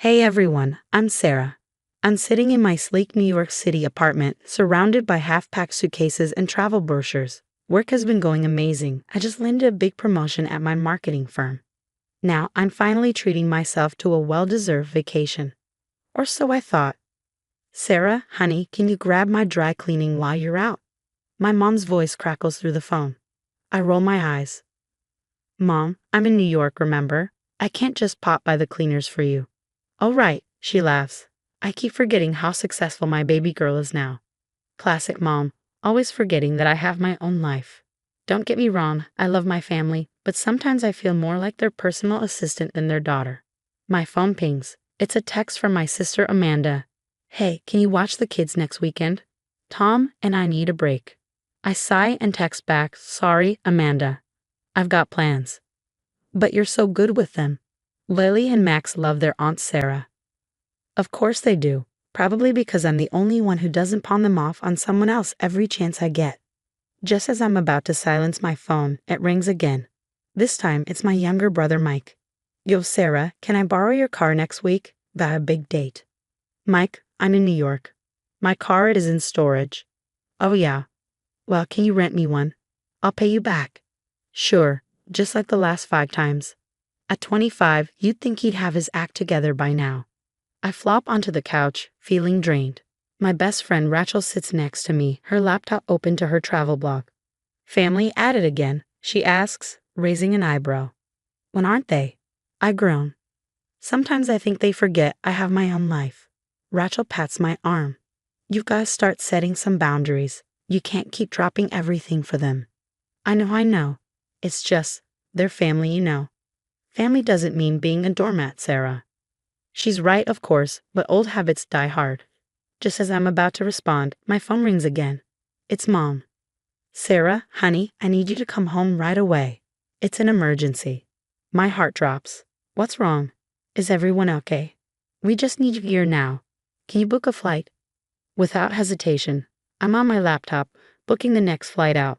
Hey everyone, I'm Sarah. I'm sitting in my sleek New York City apartment, surrounded by half-packed suitcases and travel brochures. Work has been going amazing. I just landed a big promotion at my marketing firm. Now I'm finally treating myself to a well-deserved vacation. Or so I thought. Sarah, honey, can you grab my dry cleaning while you're out? My mom's voice crackles through the phone. I roll my eyes. Mom, I'm in New York, remember? I can't just pop by the cleaners for you. Oh right, she laughs. I keep forgetting how successful my baby girl is now. Classic mom, always forgetting that I have my own life. Don't get me wrong, I love my family, but sometimes I feel more like their personal assistant than their daughter. My phone pings. It's a text from my sister Amanda. Hey, can you watch the kids next weekend? Tom and I need a break. I sigh and text back, sorry, Amanda. I've got plans. But you're so good with them. Lily and Max love their Aunt Sarah. Of course they do, probably because I'm the only one who doesn't pawn them off on someone else every chance I get. Just as I'm about to silence my phone, it rings again. This time it's my younger brother Mike. Yo Sarah, can I borrow your car next week? Got a big date. Mike, I'm in New York. My car is in storage. Oh yeah. Well, can you rent me one? I'll pay you back. Sure, just like the last 5 times. At 25, you'd think he'd have his act together by now. I flop onto the couch, feeling drained. My best friend Rachel sits next to me, her laptop open to her travel blog. Family at it again, she asks, raising an eyebrow. When aren't they? I groan. Sometimes I think they forget I have my own life. Rachel pats my arm. You've got to start setting some boundaries. You can't keep dropping everything for them. I know. It's just, they're family, you know. Family doesn't mean being a doormat, Sarah. She's right, of course, but old habits die hard. Just as I'm about to respond, my phone rings again. It's Mom. Sarah, honey, I need you to come home right away. It's an emergency. My heart drops. What's wrong? Is everyone okay? We just need you here now. Can you book a flight? Without hesitation, I'm on my laptop, booking the next flight out.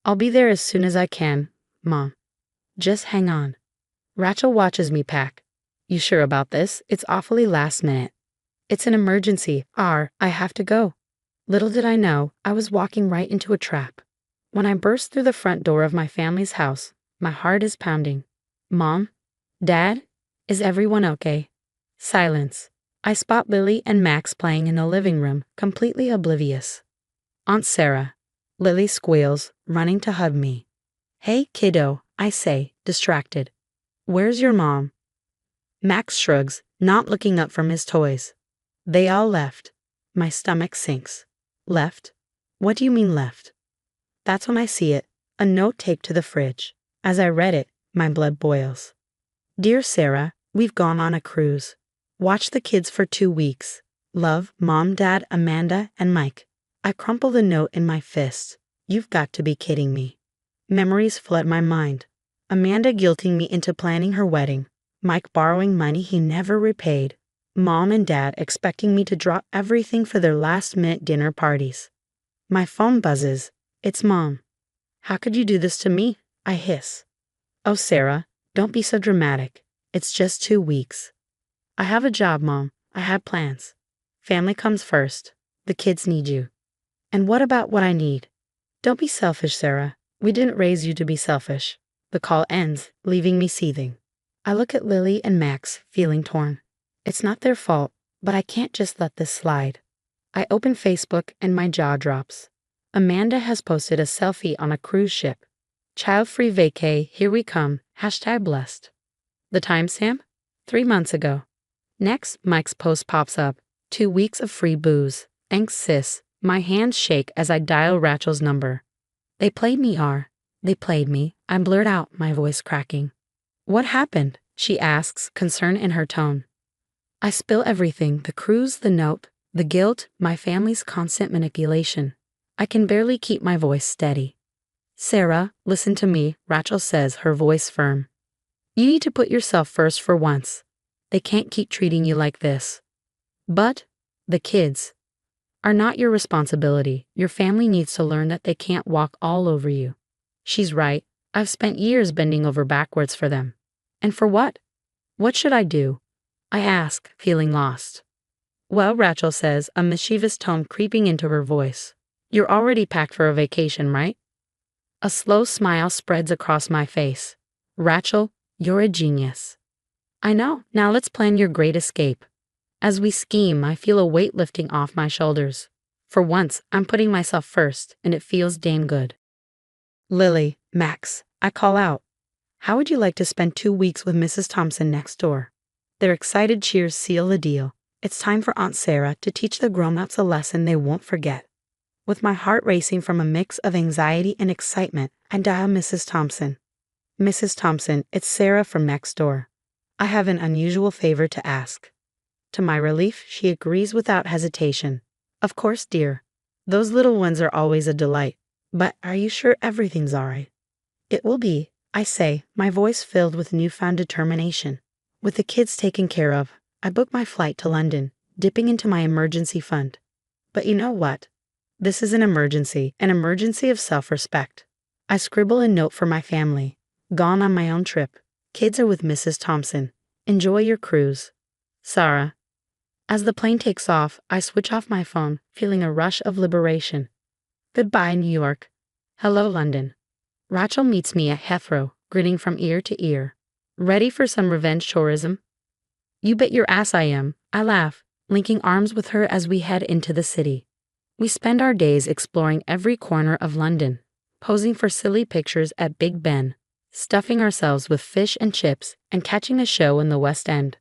I'll be there as soon as I can, Mom. Just hang on. Rachel watches me pack. You sure about this? It's awfully last minute. It's an emergency. I have to go. Little did I know, I was walking right into a trap. When I burst through the front door of my family's house, my heart is pounding. Mom? Dad? Is everyone okay? Silence. I spot Lily and Max playing in the living room, completely oblivious. Aunt Sarah. Lily squeals, running to hug me. Hey, kiddo, I say, distracted. Where's your mom? Max shrugs, not looking up from his toys. They all left. My stomach sinks. Left? What do you mean left? That's when I see it, a note taped to the fridge. As I read it, my blood boils. Dear Sarah, we've gone on a cruise. Watch the kids for 2 weeks. Love, Mom, Dad, Amanda, and Mike. I crumple the note in my fist. You've got to be kidding me. Memories flood my mind. Amanda guilting me into planning her wedding. Mike borrowing money he never repaid. Mom and Dad expecting me to drop everything for their last-minute dinner parties. My phone buzzes. It's Mom. How could you do this to me? I hiss. Oh, Sarah, don't be so dramatic. It's just 2 weeks. I have a job, Mom. I have plans. Family comes first. The kids need you. And what about what I need? Don't be selfish, Sarah. We didn't raise you to be selfish. The call ends, leaving me seething. I look at Lily and Max, feeling torn. It's not their fault, but I can't just let this slide. I open Facebook and my jaw drops. Amanda has posted a selfie on a cruise ship. Child-free vacay, here we come, #blessed. The timestamp? 3 months ago. Next, Mike's post pops up. 2 weeks of free booze. Thanks, sis. My hands shake as I dial Rachel's number. They played me. They played me. I blurt out, my voice cracking. What happened? She asks, concern in her tone. I spill everything, the cruise, the note, the guilt, my family's constant manipulation. I can barely keep my voice steady. Sarah, listen to me, Rachel says, her voice firm. You need to put yourself first for once. They can't keep treating you like this. But the kids are not your responsibility. Your family needs to learn that they can't walk all over you. She's right. I've spent years bending over backwards for them. And for what? What should I do? I ask, feeling lost. Well, Rachel says, a mischievous tone creeping into her voice. You're already packed for a vacation, right? A slow smile spreads across my face. Rachel, you're a genius. I know, now let's plan your great escape. As we scheme, I feel a weight lifting off my shoulders. For once, I'm putting myself first, and it feels damn good. Lily, Max, I call out. How would you like to spend 2 weeks with Mrs. Thompson next door? Their excited cheers seal the deal. It's time for Aunt Sarah to teach the grown-ups a lesson they won't forget. With my heart racing from a mix of anxiety and excitement, I dial Mrs. Thompson. Mrs. Thompson, it's Sarah from next door. I have an unusual favor to ask. To my relief, she agrees without hesitation. Of course, dear. Those little ones are always a delight. But are you sure everything's all right? It will be, I say, my voice filled with newfound determination. With the kids taken care of, I book my flight to London, dipping into my emergency fund. But you know what? This is an emergency of self-respect. I scribble a note for my family. Gone on my own trip. Kids are with Mrs. Thompson. Enjoy your cruise. Sarah. As the plane takes off, I switch off my phone, feeling a rush of liberation. Goodbye, New York. Hello, London. Rachel meets me at Heathrow, grinning from ear to ear. Ready for some revenge tourism? You bet your ass I am, I laugh, linking arms with her as we head into the city. We spend our days exploring every corner of London, posing for silly pictures at Big Ben, stuffing ourselves with fish and chips, and catching a show in the West End.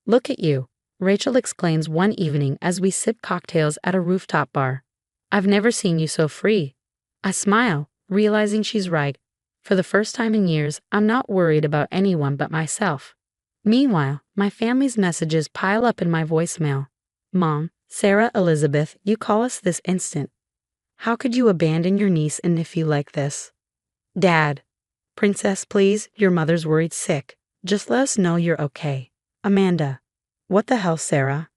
Look at you, Rachel exclaims one evening as we sip cocktails at a rooftop bar. I've never seen you so free. I smile, realizing she's right. For the first time in years, I'm not worried about anyone but myself. Meanwhile, my family's messages pile up in my voicemail. Mom, Sarah Elizabeth, you call us this instant. How could you abandon your niece and nephew like this? Dad, Princess, please, your mother's worried sick. Just let us know you're okay. Amanda, what the hell, Sarah?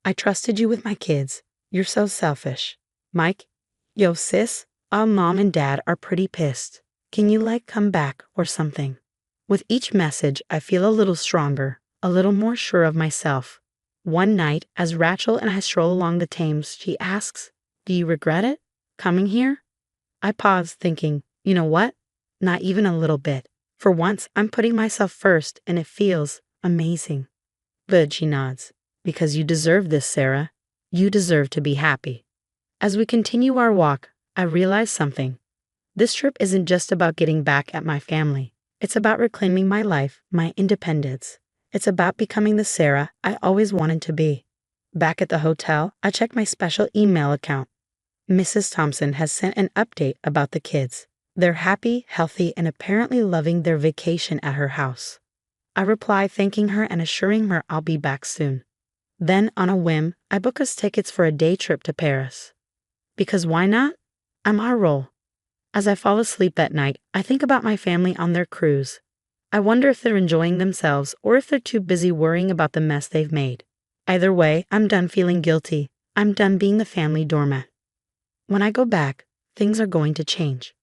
I trusted you with my kids. You're so selfish. Mike, yo sis, our mom and dad are pretty pissed. Can you come back or something? With each message, I feel a little stronger, a little more sure of myself. One night, as Rachel and I stroll along the Thames, she asks, do you regret it? Coming here? I pause, thinking, you know what? Not even a little bit. For once, I'm putting myself first, and it feels amazing. Good, she nods. Because you deserve this, Sarah. You deserve to be happy. As we continue our walk, I realize something. This trip isn't just about getting back at my family. It's about reclaiming my life, my independence. It's about becoming the Sarah I always wanted to be. Back at the hotel, I check my special email account. Mrs. Thompson has sent an update about the kids. They're happy, healthy, and apparently loving their vacation at her house. I reply thanking her and assuring her I'll be back soon. Then, on a whim, I book us tickets for a day trip to Paris. Because why not? I'm our role. As I fall asleep that night, I think about my family on their cruise. I wonder if they're enjoying themselves or if they're too busy worrying about the mess they've made. Either way, I'm done feeling guilty. I'm done being the family doormat. When I go back, things are going to change.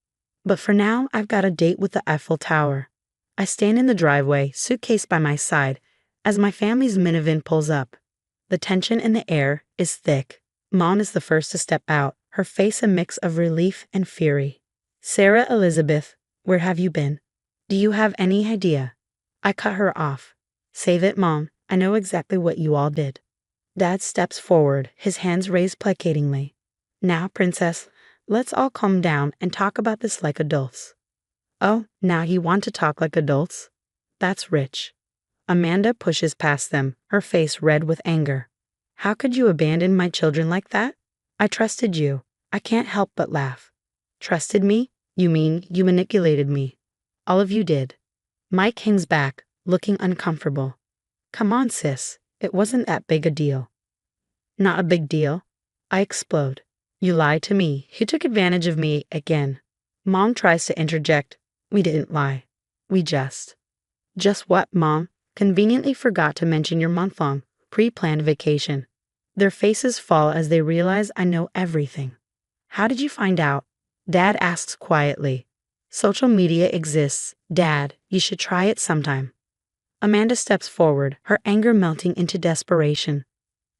But for now, I've got a date with the Eiffel Tower. I stand in the driveway, suitcase by my side, as my family's minivan pulls up. The tension in the air is thick. Mom is the first to step out, her face a mix of relief and fury. Sarah Elizabeth, where have you been? Do you have any idea? I cut her off. Save it, Mom. I know exactly what you all did. Dad steps forward, his hands raised placatingly. Now, Princess, let's all calm down and talk about this like adults. Oh, now you want to talk like adults? That's rich. Amanda pushes past them, her face red with anger. How could you abandon my children like that? I trusted you. I can't help but laugh. Trusted me? You mean you manipulated me. All of you did. Mike hangs back, looking uncomfortable. Come on, sis. It wasn't that big a deal. Not a big deal. I explode. You lied to me. You took advantage of me again. Mom tries to interject. We didn't lie. We just. Just what, Mom? Conveniently forgot to mention your month-long, pre-planned vacation. Their faces fall as they realize I know everything. How did you find out? Dad asks quietly. Social media exists. Dad, you should try it sometime. Amanda steps forward, her anger melting into desperation.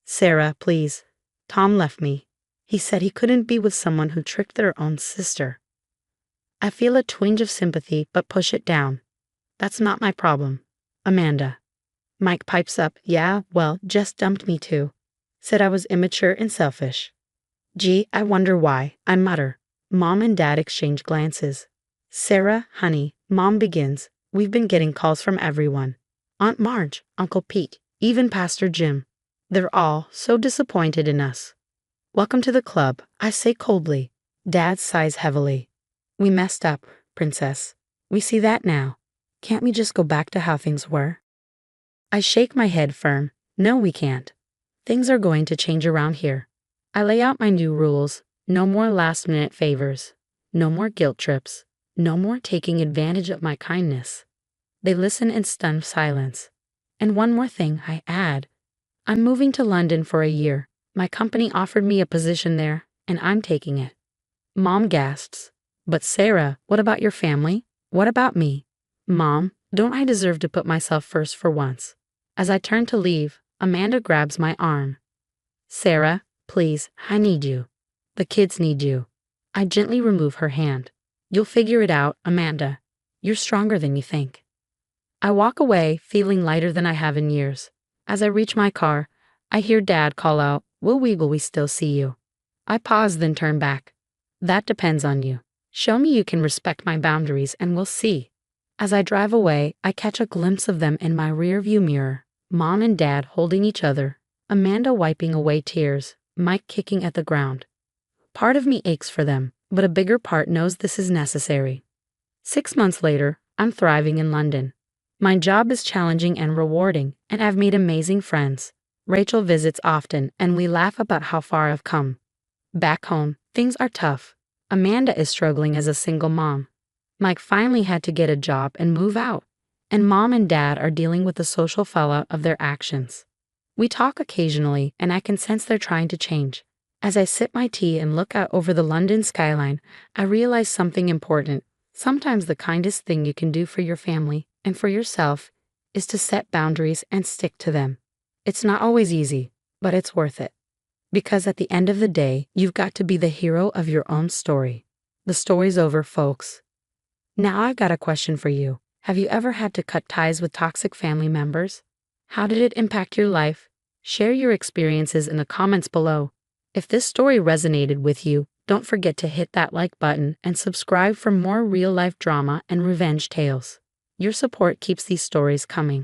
Sarah, please. Tom left me. He said he couldn't be with someone who tricked their own sister. I feel a twinge of sympathy, but push it down. That's not my problem. Amanda. Mike pipes up, yeah, well, Jess dumped me too. Said I was immature and selfish. Gee, I wonder why, I mutter. Mom and Dad exchange glances. Sarah, honey, Mom begins. We've been getting calls from everyone. Aunt Marge, Uncle Pete, even Pastor Jim. They're all so disappointed in us. Welcome to the club, I say coldly. Dad sighs heavily. We messed up, Princess. We see that now. Can't we just go back to how things were? I shake my head firm. No, we can't. Things are going to change around here. I lay out my new rules. No more last-minute favors. No more guilt trips. No more taking advantage of my kindness. They listen in stunned silence. And one more thing, I add. I'm moving to London for a year. My company offered me a position there, and I'm taking it. Mom gasps. But Sarah, what about your family? What about me? Mom, don't I deserve to put myself first for once? As I turn to leave, Amanda grabs my arm. Sarah, please, I need you. The kids need you. I gently remove her hand. You'll figure it out, Amanda. You're stronger than you think. I walk away, feeling lighter than I have in years. As I reach my car, I hear Dad call out, will we still see you? I pause, then turn back. That depends on you. Show me you can respect my boundaries and we'll see. As I drive away, I catch a glimpse of them in my rearview mirror. Mom and Dad holding each other, Amanda wiping away tears, Mike kicking at the ground. Part of me aches for them, but a bigger part knows this is necessary. 6 months later, I'm thriving in London. My job is challenging and rewarding, and I've made amazing friends. Rachel visits often, and we laugh about how far I've come. Back home, things are tough. Amanda is struggling as a single mom. Mike finally had to get a job and move out, and Mom and Dad are dealing with the social fallout of their actions. We talk occasionally, and I can sense they're trying to change. As I sip my tea and look out over the London skyline, I realize something important. Sometimes the kindest thing you can do for your family and for yourself is to set boundaries and stick to them. It's not always easy, but it's worth it. Because at the end of the day, you've got to be the hero of your own story. The story's over, folks. Now I've got a question for you. Have you ever had to cut ties with toxic family members? How did it impact your life? Share your experiences in the comments below. If this story resonated with you, don't forget to hit that like button and subscribe for more real-life drama and revenge tales. Your support keeps these stories coming.